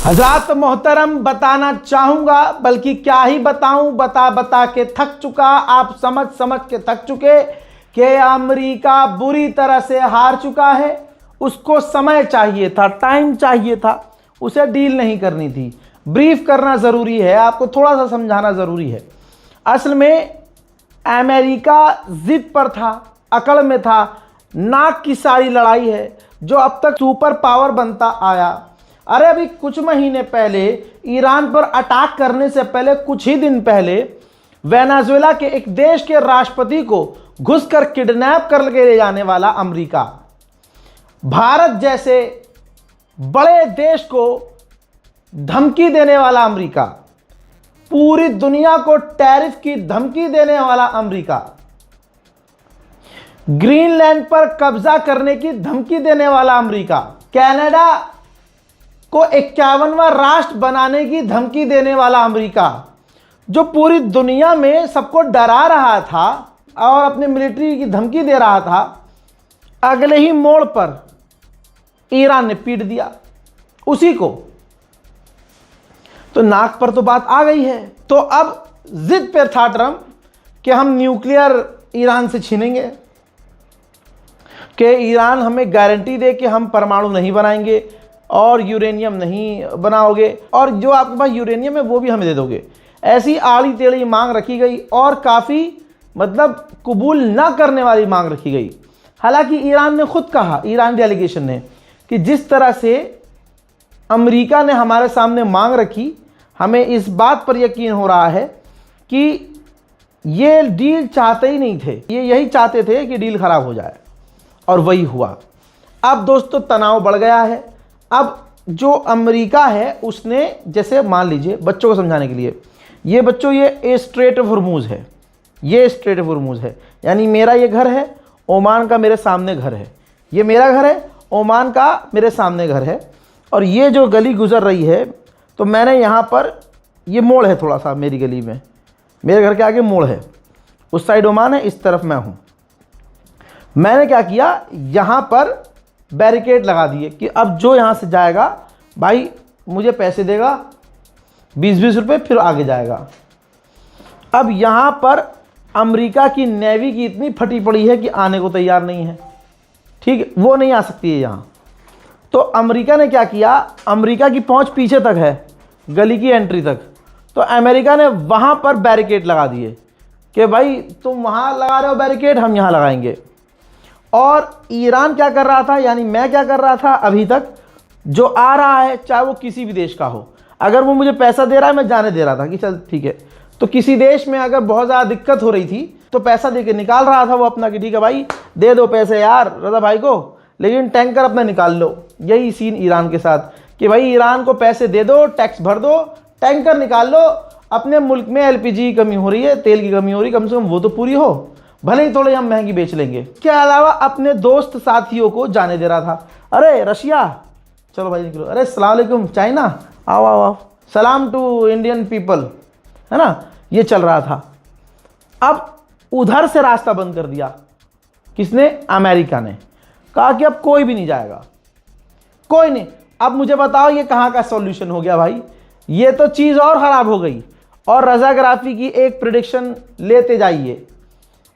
हज़रात मोहतरम, बताना चाहूँगा, बल्कि क्या ही बताऊँ, बता बता के थक चुका। आप समझ समझ के थक चुके कि अमेरिका बुरी तरह से हार चुका है। उसको समय चाहिए था, टाइम चाहिए था, उसे डील नहीं करनी थी। ब्रीफ करना ज़रूरी है, आपको थोड़ा सा समझाना ज़रूरी है। असल में अमेरिका ज़िद पर था, अकड़ में था। नाक की सारी लड़ाई है जो अब तक सुपर पावर बनता आया। अरे अभी कुछ महीने पहले ईरान पर अटैक करने से पहले कुछ ही दिन पहले वेनेजुएला के एक देश के राष्ट्रपति को घुसकर किडनैप कर ले जाने वाला अमेरिका, भारत जैसे बड़े देश को धमकी देने वाला अमेरिका, पूरी दुनिया को टैरिफ की धमकी देने वाला अमेरिका, ग्रीनलैंड पर कब्जा करने की धमकी देने वाला अमेरिका, कनाडा को 51वां राष्ट्र बनाने की धमकी देने वाला अमेरिका, जो पूरी दुनिया में सबको डरा रहा था और अपने मिलिट्री की धमकी दे रहा था, अगले ही मोड़ पर ईरान ने पीट दिया उसी को। तो नाक पर तो बात आ गई है। तो अब जिद पर था ट्रंप कि हम न्यूक्लियर ईरान से छीनेंगे, कि ईरान हमें गारंटी दे कि हम परमाणु नहीं बनाएंगे और यूरेनियम नहीं बनाओगे, और जो आपके पास यूरेनियम है वो भी हमें दे दोगे। ऐसी आड़ी टेढ़ी मांग रखी गई और काफ़ी मतलब कबूल ना करने वाली मांग रखी गई। हालांकि ईरान ने खुद कहा, ईरान डेलीगेशन ने, कि जिस तरह से अमेरिका ने हमारे सामने मांग रखी, हमें इस बात पर यकीन हो रहा है कि ये डील चाहते ही नहीं थे, ये यही चाहते थे कि डील ख़राब हो जाए, और वही हुआ। अब दोस्तों तनाव बढ़ गया है। अब जो अमेरिका है उसने, जैसे मान लीजिए बच्चों को समझाने के लिए, ये बच्चों ये स्ट्रेट ऑफ हॉर्मुज़ है, ये स्ट्रेट ऑफ हॉर्मुज़ है, यानी मेरा ये घर है, ओमान का मेरे सामने घर है, ये मेरा घर है, ओमान का मेरे सामने घर है, और ये जो गली गुजर रही है, तो मैंने यहाँ पर, ये मोड़ है थोड़ा सा मेरी गली में, मेरे घर के आगे मोड़ है, उस साइड ओमान है, इस तरफ मैं हूँ। मैंने क्या किया, यहाँ पर बैरिकेड लगा दिए कि अब जो यहाँ से जाएगा भाई मुझे पैसे देगा 20-20 रुपये, फिर आगे जाएगा। अब यहाँ पर अमेरिका की नेवी की इतनी फटी पड़ी है कि आने को तैयार नहीं है, ठीक है, वो नहीं आ सकती है यहाँ। तो अमेरिका ने क्या किया, अमेरिका की पहुँच पीछे तक है, गली की एंट्री तक, तो अमेरिका ने वहाँ पर बैरिकेड लगा दिए कि भाई तुम वहाँ लगा रहे हो बैरिकेड, हम यहाँ लगाएंगे। और ईरान क्या कर रहा था, यानी मैं क्या कर रहा था, अभी तक जो आ रहा है चाहे वो किसी भी देश का हो, अगर वो मुझे पैसा दे रहा है मैं जाने दे रहा था कि चल ठीक है। तो किसी देश में अगर बहुत ज़्यादा दिक्कत हो रही थी तो पैसा दे के निकाल रहा था वो अपना, कि ठीक है भाई दे दो पैसे यार रज़ा भाई को, लेकिन टैंकर अपना निकाल लो। यही सीन ईरान के साथ, कि भाई ईरान को पैसे दे दो, टैक्स भर दो, टैंकर निकाल लो, अपने मुल्क में LPG की कमी हो रही है, तेल की कमी हो रही है, कम से कम वो तो पूरी हो, भले ही थोड़े हम महंगी बेच लेंगे। इसके अलावा अपने दोस्त साथियों को जाने दे रहा था, अरे रशिया चलो भाई निकलो, अरे अस्सलाम वालेकुम चाइना आओ आओ आओ, सलाम टू इंडियन पीपल, है ना, ये चल रहा था। अब उधर से रास्ता बंद कर दिया किसने, अमेरिका ने, कहा कि अब कोई भी नहीं जाएगा, कोई नहीं। अब मुझे बताओ ये कहाँ का सॉल्यूशन हो गया भाई, ये तो चीज़ और ख़राब हो गई। और रज़ाग्राफी की एक प्रेडिक्शन लेते जाइए,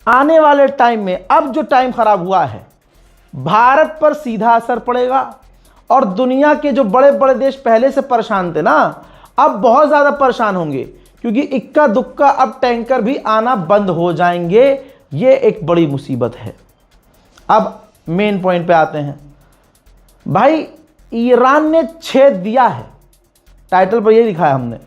आने वाले टाइम में अब जो टाइम ख़राब हुआ है, भारत पर सीधा असर पड़ेगा, और दुनिया के जो बड़े बड़े देश पहले से परेशान थे ना, अब बहुत ज़्यादा परेशान होंगे, क्योंकि इक्का दुक्का अब टैंकर भी आना बंद हो जाएंगे। ये एक बड़ी मुसीबत है। अब मेन पॉइंट पे आते हैं भाई, ईरान ने छेद दिया है, टाइटल पर ये लिखा है हमने,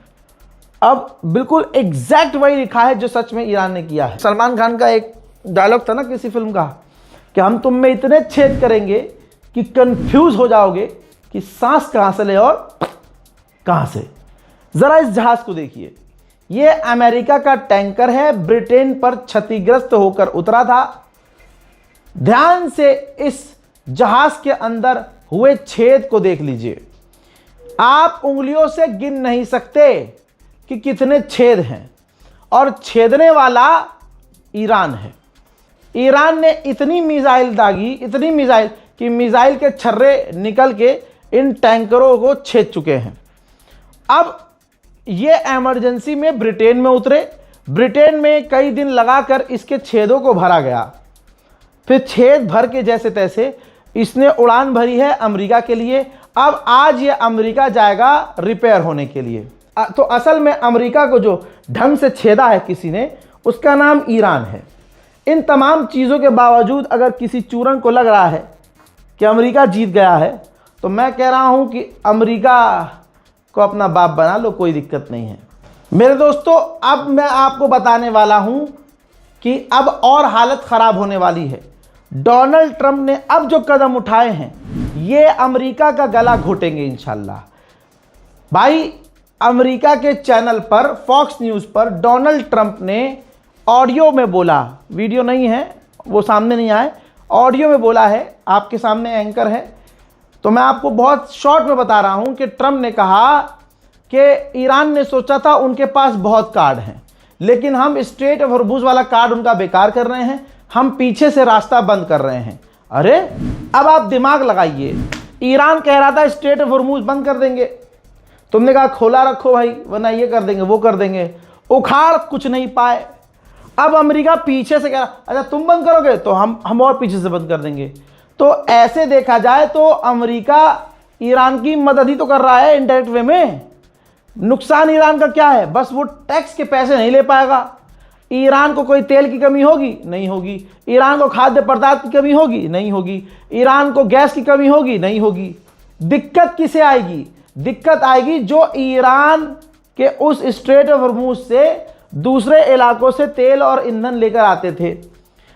अब बिल्कुल एग्जैक्ट वही लिखा है जो सच में ईरान ने किया है। सलमान खान का एक डायलॉग था ना किसी फिल्म का, कि हम तुम में इतने छेद करेंगे कि कंफ्यूज हो जाओगे कि सांस कहां से ले और कहां से। जरा इस जहाज को देखिए, ये अमेरिका का टैंकर है, ब्रिटेन पर क्षतिग्रस्त होकर उतरा था। ध्यान से इस जहाज के अंदर हुए छेद को देख लीजिए, आप उंगलियों से गिन नहीं सकते कि कितने छेद हैं, और छेदने वाला ईरान है। ईरान ने इतनी मिसाइल दागी, इतनी मिसाइल कि मिसाइल के छर्रे निकल के इन टैंकरों को छेद चुके हैं। अब ये इमरजेंसी में ब्रिटेन में उतरे। ब्रिटेन में कई दिन लगाकर इसके छेदों को भरा गया, फिर छेद भर के जैसे तैसे इसने उड़ान भरी है अमेरिका के लिए। अब आज ये अमेरिका जाएगा रिपेयर होने के लिए। तो असल में अमेरिका को जो ढंग से छेदा है किसी ने, उसका नाम ईरान है। इन तमाम चीज़ों के बावजूद अगर किसी चूरन को लग रहा है कि अमेरिका जीत गया है, तो मैं कह रहा हूं कि अमेरिका को अपना बाप बना लो, कोई दिक्कत नहीं है। मेरे दोस्तों, अब मैं आपको बताने वाला हूं कि अब और हालत ख़राब होने वाली है। डोनाल्ड ट्रंप ने अब जो कदम उठाए हैं, ये अमेरिका का गला घोटेंगे इंशाल्लाह। भाई, अमेरिका के चैनल पर, फॉक्स न्यूज़ पर डोनाल्ड ट्रंप ने ऑडियो में बोला, वीडियो नहीं है, वो सामने नहीं आए, ऑडियो में बोला है, आपके सामने एंकर है, तो मैं आपको बहुत शॉर्ट में बता रहा हूं कि ट्रंप ने कहा कि ईरान ने सोचा था उनके पास बहुत कार्ड हैं, लेकिन हम स्ट्रेट ऑफ हॉर्मुज़ वाला कार्ड उनका बेकार कर रहे हैं, हम पीछे से रास्ता बंद कर रहे हैं। अरे अब आप दिमाग लगाइए, ईरान कह रहा था स्ट्रेट ऑफ हॉर्मुज़ बंद कर देंगे, तुमने कहा खोला रखो भाई, वरना ये कर देंगे वो कर देंगे, उखाड़ कुछ नहीं पाए। अब अमेरिका पीछे से कह रहा, अच्छा तुम बंद करोगे तो हम और पीछे से बंद कर देंगे। तो ऐसे देखा जाए तो अमेरिका ईरान की मदद ही तो कर रहा है इनडायरेक्ट वे में। नुकसान ईरान का क्या है? बस वो टैक्स के पैसे नहीं ले पाएगा। ईरान को कोई तेल की कमी होगी? नहीं होगी। ईरान को खाद्य पदार्थ की कमी होगी? नहीं होगी। ईरान को गैस की कमी होगी? नहीं होगी। दिक्कत किसे आएगी? दिक्कत आएगी जो ईरान के उस स्ट्रेट ऑफ हॉर्मुज़ से दूसरे इलाकों से तेल और ईंधन लेकर आते थे।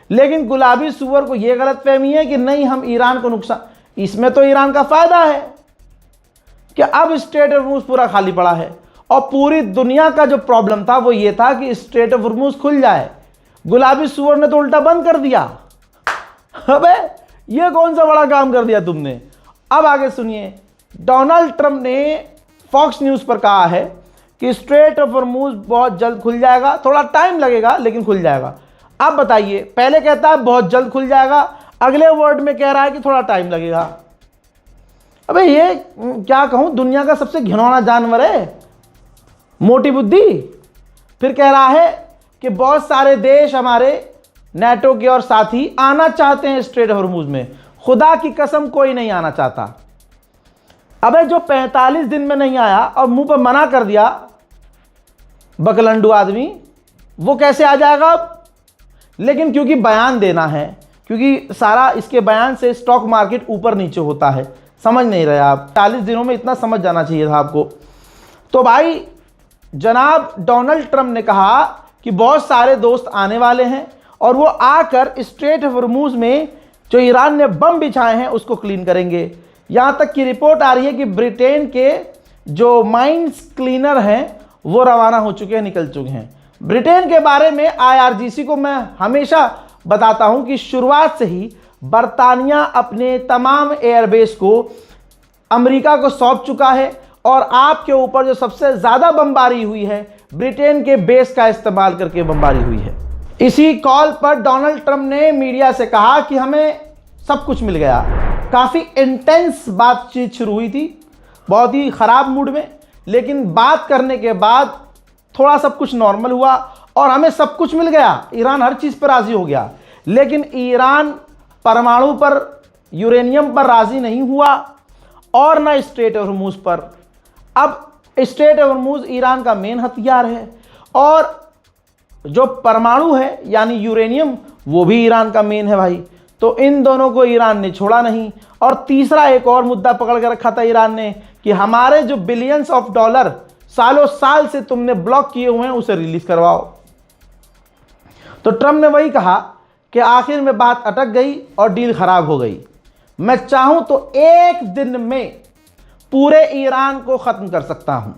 लेकिन गुलाबी सूअर को यह गलतफहमी है कि नहीं, हम ईरान को नुकसान, इसमें तो ईरान का फायदा है कि अब स्ट्रेट ऑफ हॉर्मुज़ पूरा खाली पड़ा है। और पूरी दुनिया का जो प्रॉब्लम था वो ये था कि स्ट्रेट ऑफ हॉर्मुज़ खुल जाए। गुलाबी सूअर ने तो उल्टा बंद कर दिया। अबे ये कौन सा बड़ा काम कर दिया तुमने। अब आगे सुनिए, डोनाल्ड ट्रंप ने फॉक्स न्यूज़ पर कहा है कि स्ट्रेट ऑफ हॉर्मुज़ बहुत जल्द खुल जाएगा, थोड़ा टाइम लगेगा लेकिन खुल जाएगा। अब बताइए, पहले कहता है बहुत जल्द खुल जाएगा, अगले वर्ड में कह रहा है कि थोड़ा टाइम लगेगा। अबे ये क्या कहूं, दुनिया का सबसे घिनौना जानवर है, मोटी बुद्धि। फिर कह रहा है कि बहुत सारे देश हमारे नेटो के और साथी आना चाहते हैं स्ट्रेट ऑफ हॉर्मुज़ में। खुदा की कसम कोई नहीं आना चाहता। अबे जो 45 दिन में नहीं आया और मुंह पर मना कर दिया बकलंडू आदमी, वो कैसे आ जाएगा अब? लेकिन क्योंकि बयान देना है, क्योंकि सारा इसके बयान से स्टॉक मार्केट ऊपर नीचे होता है। समझ नहीं रहे आप, 40 दिनों में इतना समझ जाना चाहिए था आपको। तो भाई जनाब डोनाल्ड ट्रंप ने कहा कि बहुत सारे दोस्त आने वाले हैं और वो आकर स्ट्रेट ऑफ हॉर्मुज़ में जो ईरान ने बम बिछाए हैं उसको क्लीन करेंगे। यहाँ तक की रिपोर्ट आ रही है कि ब्रिटेन के जो माइंस क्लीनर हैं वो रवाना हो चुके हैं, निकल चुके हैं। ब्रिटेन के बारे में IRGC को मैं हमेशा बताता हूं कि शुरुआत से ही बरतानिया अपने तमाम एयरबेस को अमेरिका को सौंप चुका है और आपके ऊपर जो सबसे ज़्यादा बमबारी हुई है ब्रिटेन के बेस का इस्तेमाल करके बमबारी हुई है। इसी कॉल पर डोनाल्ड ट्रंप ने मीडिया से कहा कि हमें सब कुछ मिल गया। काफ़ी इंटेंस बातचीत शुरू हुई थी, बहुत ही ख़राब मूड में, लेकिन बात करने के बाद थोड़ा सब कुछ नॉर्मल हुआ और हमें सब कुछ मिल गया। ईरान हर चीज़ पर राज़ी हो गया, लेकिन ईरान परमाणु पर, यूरेनियम पर राज़ी नहीं हुआ और ना स्ट्रेट ऑफ हॉर्मुज़ पर। अब स्ट्रेट ऑफ हॉर्मुज़ ईरान का मेन हथियार है और जो परमाणु है यानी यूरेनियम वो भी ईरान का मेन है भाई। तो इन दोनों को ईरान ने छोड़ा नहीं। और तीसरा एक और मुद्दा पकड़ के रखा था ईरान ने कि हमारे जो बिलियंस ऑफ डॉलर सालों साल से तुमने ब्लॉक किए हुए हैं उसे रिलीज करवाओ। तो ट्रंप ने वही कहा कि आखिर में बात अटक गई और डील खराब हो गई। मैं चाहूं तो एक दिन में पूरे ईरान को खत्म कर सकता हूं।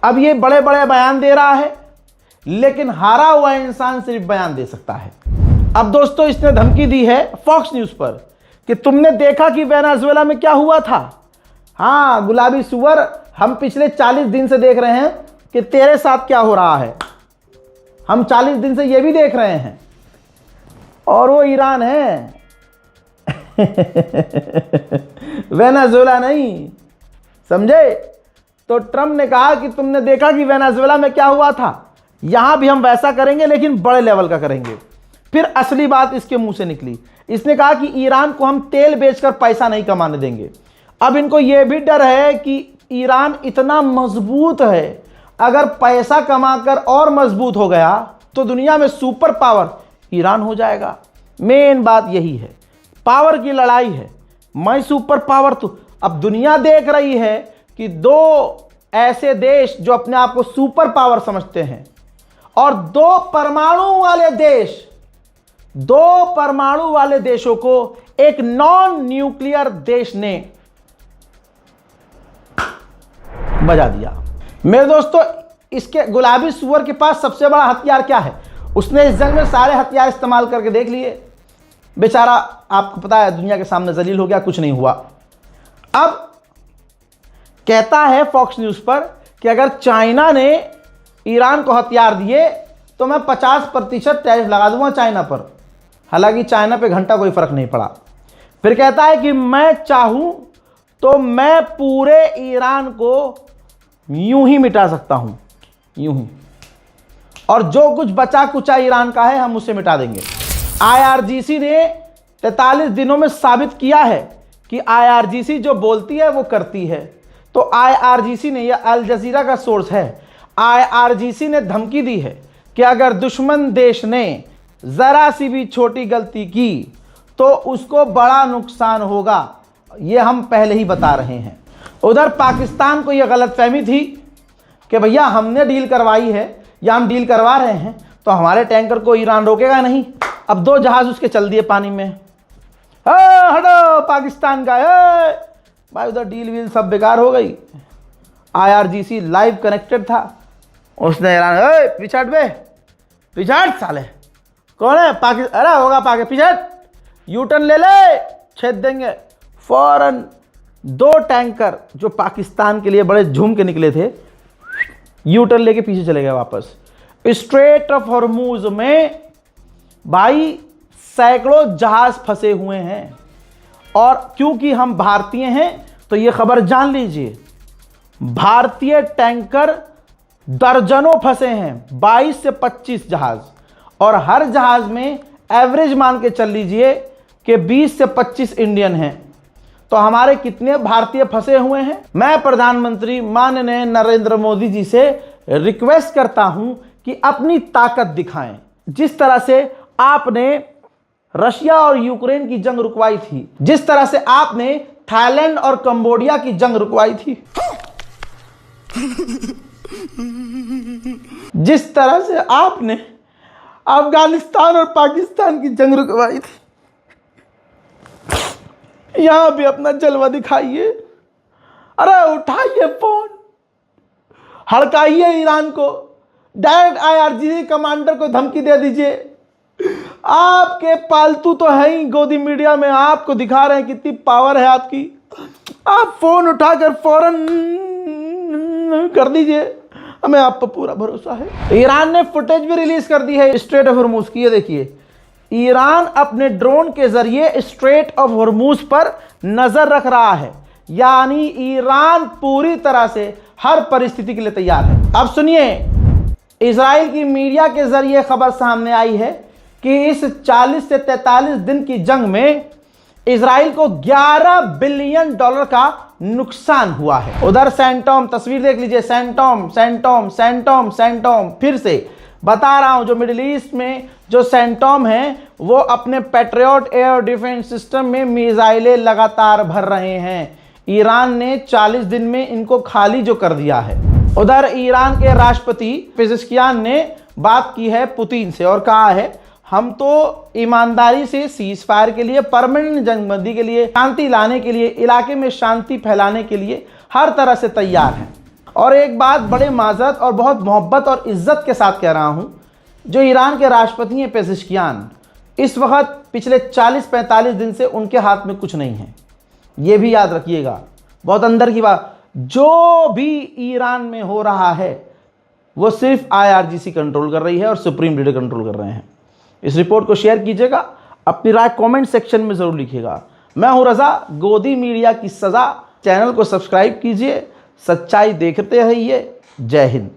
अब ये बड़े बड़े बयान दे रहा है, लेकिन हारा हुआ इंसान सिर्फ बयान दे सकता है। अब दोस्तों इसने धमकी दी है फॉक्स न्यूज़ पर कि तुमने देखा कि वेनेजुएला में क्या हुआ था। हाँ गुलाबी सुअर, हम पिछले 40 दिन से देख रहे हैं कि तेरे साथ क्या हो रहा है। हम 40 दिन से ये भी देख रहे हैं और वो ईरान है वेनेजुएला नहीं। समझे? तो ट्रम्प ने कहा कि तुमने देखा कि वेनेजुएला में क्या हुआ था, यहां भी हम वैसा करेंगे लेकिन बड़े लेवल का करेंगे। फिर असली बात इसके मुंह से निकली, इसने कहा कि ईरान को हम तेल बेचकर पैसा नहीं कमाने देंगे। अब इनको यह भी डर है कि ईरान इतना मजबूत है, अगर पैसा कमाकर और मजबूत हो गया तो दुनिया में सुपर पावर ईरान हो जाएगा। मेन बात यही है, पावर की लड़ाई है। मैं सुपर पावर, तो अब दुनिया देख रही है कि दो ऐसे देश जो अपने आप को सुपर पावर समझते हैं और दो परमाणु वाले देशों को एक नॉन न्यूक्लियर देश ने बजा दिया। मेरे दोस्तों, इसके गुलाबी सुअर के पास सबसे बड़ा हथियार क्या है? उसने इस जंग में सारे हथियार इस्तेमाल करके देख लिए, बेचारा आपको पता है दुनिया के सामने जलील हो गया, कुछ नहीं हुआ। अब कहता है फॉक्स न्यूज़ पर कि अगर चाइना ने ईरान को हथियार दिए तो मैं 50% टैरिफ लगा दूंगा चाइना पर। हालांकि चाइना पे घंटा कोई फर्क नहीं पड़ा। फिर कहता है कि मैं चाहूं तो मैं पूरे ईरान को यूं ही मिटा सकता हूं, यूं ही, और जो कुछ बचा कुचा ईरान का है हम उसे मिटा देंगे। IRGC ने 43 दिनों में साबित किया है कि IRGC जो बोलती है वो करती है। तो IRGC ने, यह अल जजीरा का सोर्स है, IRGC ने धमकी दी है कि अगर दुश्मन देश ने जरा सी भी छोटी गलती की तो उसको बड़ा नुकसान होगा। ये हम पहले ही बता रहे हैं। उधर पाकिस्तान को यह गलतफहमी थी कि भैया हमने डील करवाई है या हम डील करवा रहे हैं तो हमारे टैंकर को ईरान रोकेगा नहीं। अब 2 जहाज उसके चल दिए पानी में। हटो पाकिस्तान का भाई, उधर डील वील सब बेकार हो गई। IRGC लाइव कनेक्टेड था, उसने ईरान पिछाट बे, पिछाट साले, कौन है पाकिस्तान? अरे होगा पिछाट, यूटर्न ले ले, छेद देंगे। फौरन 2 टैंकर जो पाकिस्तान के लिए बड़े झूम के निकले थे, यूटर्न लेके पीछे चले गए वापस। स्ट्रेट ऑफ हॉर्मूज में भाई सैकड़ों जहाज फंसे हुए हैं, और क्योंकि हम भारतीय हैं तो ये खबर जान लीजिए, भारतीय टैंकर दर्जनों फंसे हैं, 22 से 25 जहाज, और हर जहाज में एवरेज मान के चल लीजिए कि 20 से 25 इंडियन हैं। तो हमारे कितने भारतीय फंसे हुए हैं? मैं प्रधानमंत्री माननीय नरेंद्र मोदी जी से रिक्वेस्ट करता हूं कि अपनी ताकत दिखाएं। जिस तरह से आपने रशिया और यूक्रेन की जंग रुकवाई थी, जिस तरह से आपने थाईलैंड और कंबोडिया की जंग रुकवाई थी, जिस तरह से आपने अफगानिस्तान और पाकिस्तान की जंग रुकवाई थी, यहां भी अपना जलवा दिखाइए। अरे उठाइए फोन, हड़काइए ईरान को, डायरेक्ट IRGC कमांडर को धमकी दे दीजिए। आपके पालतू तो है ही गोदी मीडिया में, आपको दिखा रहे हैं कितनी पावर है आपकी। आप फोन उठाकर फौरन कर दीजिए, हमें आप पर पूरा भरोसा है। ईरान ने फुटेज भी रिलीज कर दी है स्ट्रेट ऑफ हॉर्मूज की। ये देखिए, ईरान अपने ड्रोन के जरिए स्ट्रेट ऑफ हॉर्मूज पर नजर रख रहा है, यानी ईरान पूरी तरह से हर परिस्थिति के लिए तैयार है। अब सुनिए, इजराइल की मीडिया के जरिए खबर सामने आई है कि इस 40 से 43 दिन की जंग में इजराइल को $11 बिलियन का नुकसान हुआ है। उधर सैंटोम, तस्वीर देख लीजिए, सैंटोम सैंटोम सैंटोम सैंटोम, फिर से बता रहा हूं, जो मिडिल ईस्ट में जो सैंटोम है वो अपने पैट्रियट एयर डिफेंस सिस्टम में मिसाइलें लगातार भर रहे हैं। ईरान ने 40 दिन में इनको खाली जो कर दिया है। उधर ईरान के राष्ट्रपति पेजेश्कियान ने बात की है पुतिन से और कहा है, हम तो ईमानदारी से सीज फायर के लिए, परमानेंट जंगबंदी के लिए, शांति लाने के लिए, इलाके में शांति फैलाने के लिए हर तरह से तैयार हैं। और एक बात बड़े माजरत और बहुत मोहब्बत और इज्जत के साथ कह रहा हूं, जो ईरान के राष्ट्रपति हैं पेजेश्कियान, इस वक्त पिछले 40-45 दिन से उनके हाथ में कुछ नहीं है। ये भी याद रखिएगा, बहुत अंदर की बात। जो भी ईरान में हो रहा है वो सिर्फ IRGC कंट्रोल कर रही है और सुप्रीम लीडर कंट्रोल कर रहे हैं। इस रिपोर्ट को शेयर कीजिएगा, अपनी राय कमेंट सेक्शन में जरूर लिखिएगा। मैं हूं रजा, गोदी मीडिया की सजा चैनल को सब्सक्राइब कीजिए, सच्चाई देखते रहिए। जय हिंद।